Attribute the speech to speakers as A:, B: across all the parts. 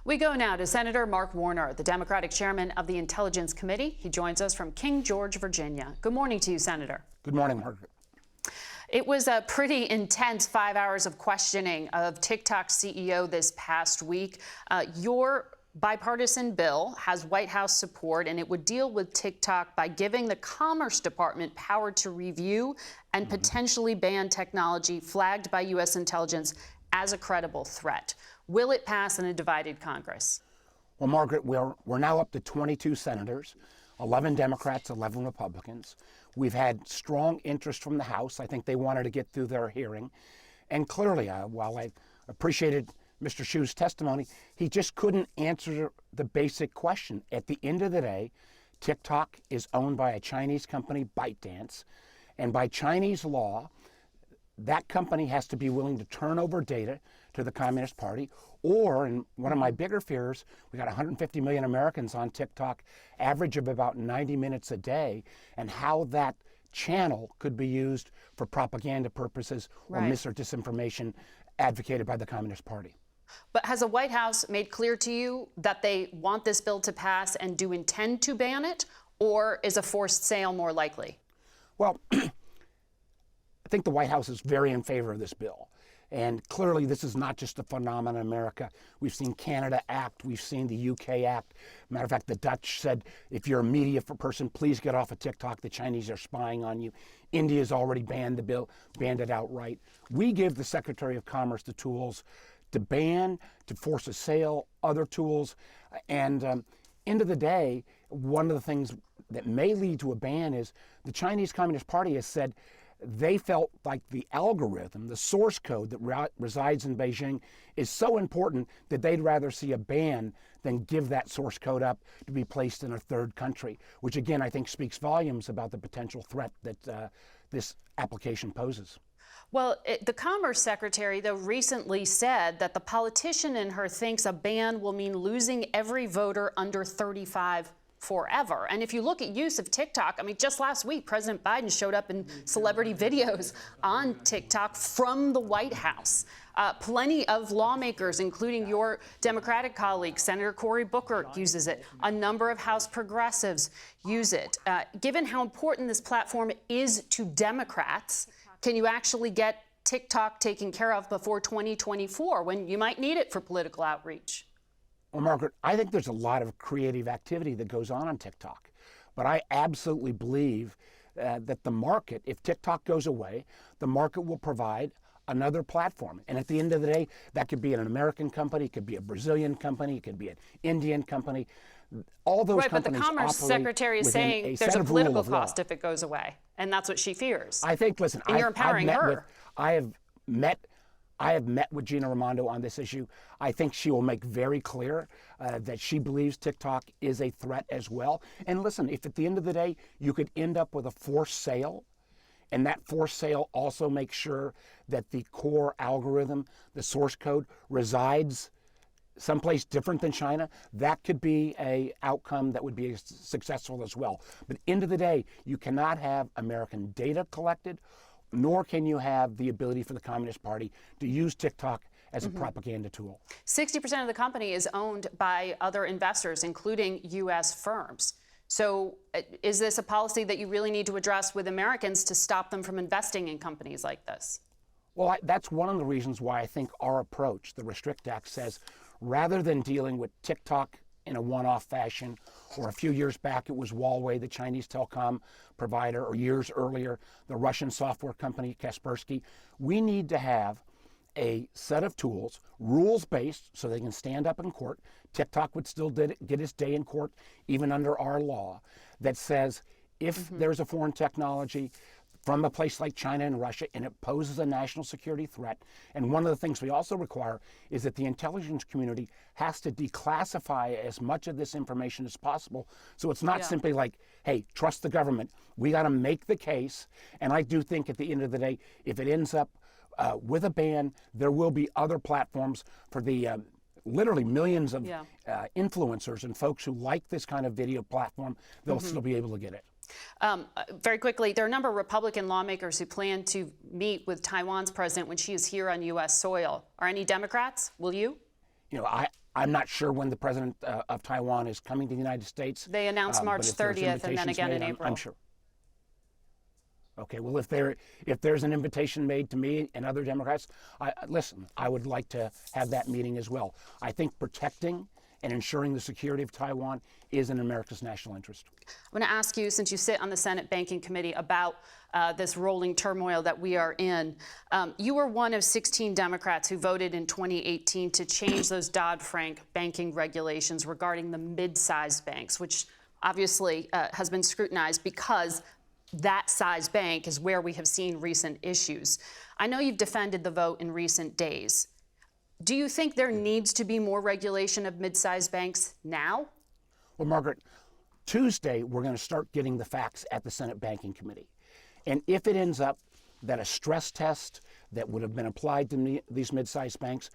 A: We go now to Senator Mark Warner, the Democratic chairman of the Intelligence Committee. He joins us from King George, Virginia. Good morning to you, Senator.
B: Good morning, Margaret.
A: It was a pretty intense 5 hours of questioning of TikTok's CEO this past week. Your bipartisan bill has White House support, and it would deal with TikTok by giving the Commerce Department power to review and potentially ban technology flagged by U.S. intelligence as a credible threat. Will it pass in a divided Congress?
B: Well, Margaret, we're now up to 22 senators, 11 Democrats, 11 Republicans. We've had strong interest from the House. I think they wanted to get through their hearing. And clearly, while I appreciated Mr. Hsu's testimony, he just couldn't answer the basic question. At the end of the day, TikTok is owned by a Chinese company, ByteDance, and by Chinese law, that company has to be willing to turn over data to the Communist Party, or, and one of my bigger fears, we got 150 million Americans on TikTok, average of about 90 minutes a day, and how that channel could be used for propaganda purposes or mis or disinformation advocated by the Communist Party.
A: But has the White House made clear to you that they want this bill to pass and do intend to ban it, or is a forced sale more likely?
B: Well, I think the White House is very in favor of this bill. And clearly, this is not just a phenomenon in America. We've seen Canada act. We've seen the UK act. Matter of fact, the Dutch said, if you're a media person, please get off of TikTok. The Chinese are spying on you. India's already banned the bill, banned it outright. We give the Secretary of Commerce the tools to ban, to force a sale, other tools. And end of the day, one of the things that may lead to a ban is the Chinese Communist Party has said they felt like the algorithm, the source code that resides in Beijing is so important that they'd rather see a ban than give that source code up to be placed in a third country, which again, I think speaks volumes about the potential threat that this application poses.
A: Well, the Commerce Secretary, though, recently said that the politician in her thinks a ban will mean losing every voter under 35 forever. And if you look at use of TikTok, I mean, just last week, President Biden showed up in celebrity videos on TikTok from the White House. Plenty of lawmakers, including your Democratic colleague, Senator Cory Booker, uses it. A number of House progressives use it. Given how important this platform is to Democrats, can you actually get TikTok taken care of before 2024, when you might need it for political outreach?
B: Well, Margaret, I think there's a lot of creative activity that goes on TikTok. But I absolutely believe that the market, if TikTok goes away, the market will provide another platform. And at the end of the day, that could be an American company, it could be a Brazilian company, it could be an Indian company. All those companies
A: but the Commerce Secretary is saying there's a political cost if it goes away. And that's what she fears.
B: I think, listen,
A: and you're empowering her.
B: I have met with Gina Raimondo on this issue. I think she will make very clear that she believes TikTok is a threat as well. And listen, if at the end of the day, you could end up with a forced sale, and that forced sale also makes sure that the core algorithm, the source code, resides someplace different than China, that could be an outcome that would be successful as well. But end of the day, you cannot have American data collected, nor can you have the ability for the Communist Party to use TikTok as a propaganda tool.
A: 60% of the company is owned by other investors, including U.S. firms. So is this a policy that you really need to address with Americans to stop them from investing in companies like this?
B: Well, that's one of the reasons why I think our approach, the Restrict Act, says rather than dealing with TikTok in a one-off fashion, or a few years back it was Huawei, the Chinese telecom provider, or years earlier the Russian software company Kaspersky, we need to have a set of tools, rules-based, so they can stand up in court. TikTok would still get its day in court, even under our law, that says if there's a foreign technology from a place like China and Russia, and it poses a national security threat. And one of the things we also require is that the intelligence community has to declassify as much of this information as possible. So it's not simply like, hey, trust the government. We got to make the case. And I do think at the end of the day, if it ends up with a ban, there will be other platforms for the literally millions of influencers and folks who like this kind of video platform. They'll still be able to get it.
A: Very quickly, there are a number of Republican lawmakers who plan to meet with Taiwan's president when she is here on U.S. soil. Are any Democrats? Will you?
B: You know, I'm not sure when the president of Taiwan is coming to the United States.
A: They announced March 30th and then again in April.
B: I'm sure. Okay, well, if there's an invitation made to me and other Democrats, listen, I would like to have that meeting as well. I think protecting and ensuring the security of Taiwan is in America's national interest.
A: I'm going to ask you, since you sit on the Senate Banking Committee, about this rolling turmoil that we are in. You were one of 16 Democrats who voted in 2018 to change those Dodd-Frank banking regulations regarding the mid-sized banks, which obviously has been scrutinized because that size bank is where we have seen recent issues. I know you've defended the vote in recent days. Do you think there needs to be more regulation of mid-sized banks now?
B: Well, Margaret, Tuesday we're going to start getting the facts at the Senate Banking Committee. And if it ends up that a stress test that would have been applied to these mid-sized banks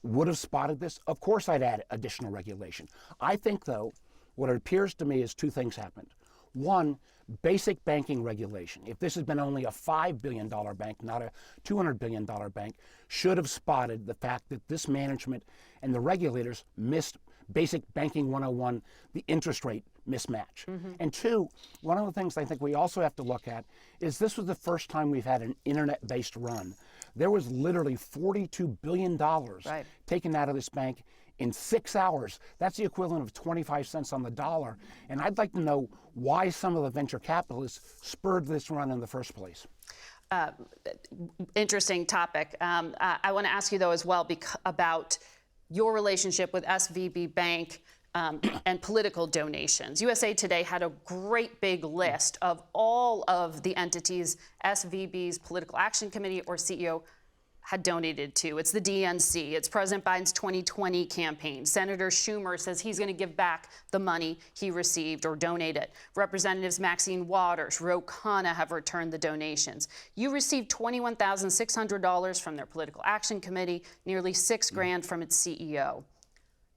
B: would have spotted this, of course I'd add additional regulation. I think, though, what it appears to me is two things happened. One, basic banking regulation. If this has been only a $5 billion bank, not a $200 billion bank, should have spotted the fact that this management and the regulators missed basic banking 101, the interest rate mismatch. And two, one of the things I think we also have to look at is this was the first time we've had an internet-based run. There was literally $42 billion taken out of this bank in 6 hours. That's the equivalent of 25 cents on the dollar. And I'd like to know why some of the venture capitalists spurred this run in the first place.
A: Interesting topic. I want to ask you, though, as well about your relationship with SVB Bank and political donations. USA Today had a great big list of all of the entities SVB's Political Action Committee or CEO had donated to. It's the DNC. It's President Biden's 2020 campaign. Senator Schumer says he's going to give back the money he received or donated. Representatives Maxine Waters, Ro Khanna have returned the donations. You received $21,600 from their Political Action Committee, nearly $6 grand from its CEO.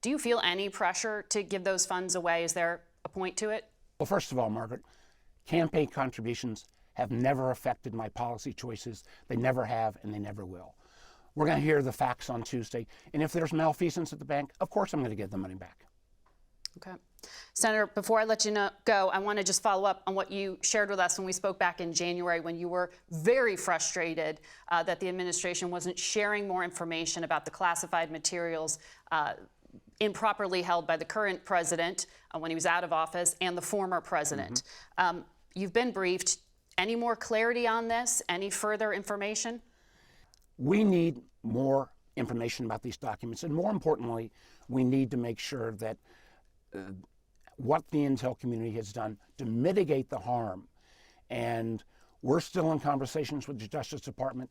A: Do you feel any pressure to give those funds away? Is there a point to it?
B: Well, first of all, Margaret, campaign contributions have never affected my policy choices. They never have, and they never will. We're going to hear the facts on Tuesday. And if there's malfeasance at the bank, of course I'm going to give the money back.
A: Okay. Senator, before I let you go, I want to just follow up on what you shared with us when we spoke back in January, when you were very frustrated that the administration wasn't sharing more information about the classified materials improperly held by the current president when he was out of office and the former president. You've been briefed. Any more clarity on this? Any further information?
B: We need more information about these documents, and more importantly, we need to make sure that what the intel community has done to mitigate the harm. And we're still in conversations with the Justice Department.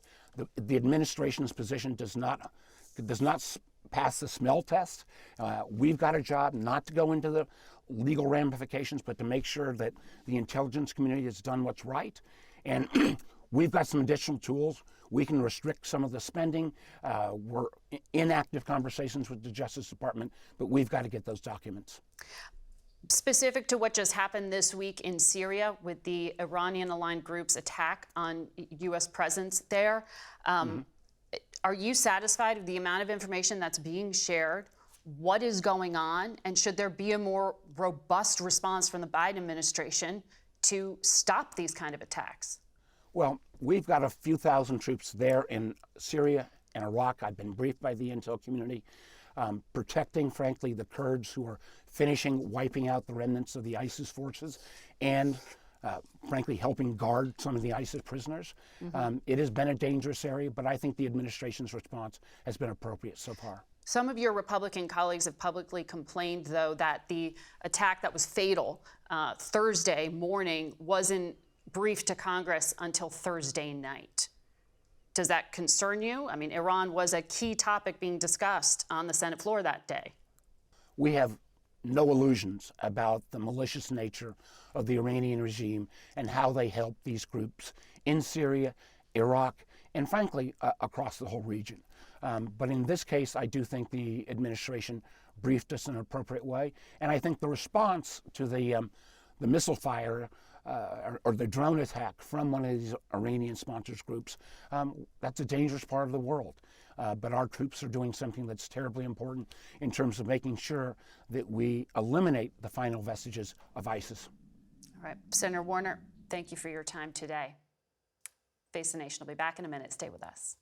B: The administration's position does not pass the smell test. We've got a job not to go into the legal ramifications, but to make sure that the intelligence community has done what's right. And we've got some additional tools. We can restrict some of the spending. We're in active conversations with the Justice Department, but we've got to get those documents.
A: Specific to what just happened this week in Syria with the Iranian-aligned group's attack on U.S. presence there, are you satisfied with the amount of information that's being shared? What is going on? And should there be a more robust response from the Biden administration to stop these kind of attacks?
B: Well, we've got a few thousand troops there in Syria and Iraq. I've been briefed by the intel community, protecting, frankly, the Kurds who are wiping out the remnants of the ISIS forces, and frankly, helping guard some of the ISIS prisoners. It has been a dangerous area, but I think the administration's response has been appropriate so far.
A: Some of your Republican colleagues have publicly complained, though, that the attack that was fatal Thursday morning wasn't briefed to Congress until Thursday night. Does that concern you? I mean, Iran was a key topic being discussed on the Senate floor that day.
B: We have no illusions about the malicious nature of the Iranian regime and how they help these groups in Syria, Iraq, and frankly, across the whole region. But in this case, I do think the administration briefed us in an appropriate way. And I think the response to the missile fire or the drone attack from one of these Iranian sponsors groups, that's a dangerous part of the world. But our troops are doing something that's terribly important in terms of making sure that we eliminate the final vestiges of ISIS.
A: All right, Senator Warner, thank you for your time today. Face the Nation will be back in a minute. Stay with us.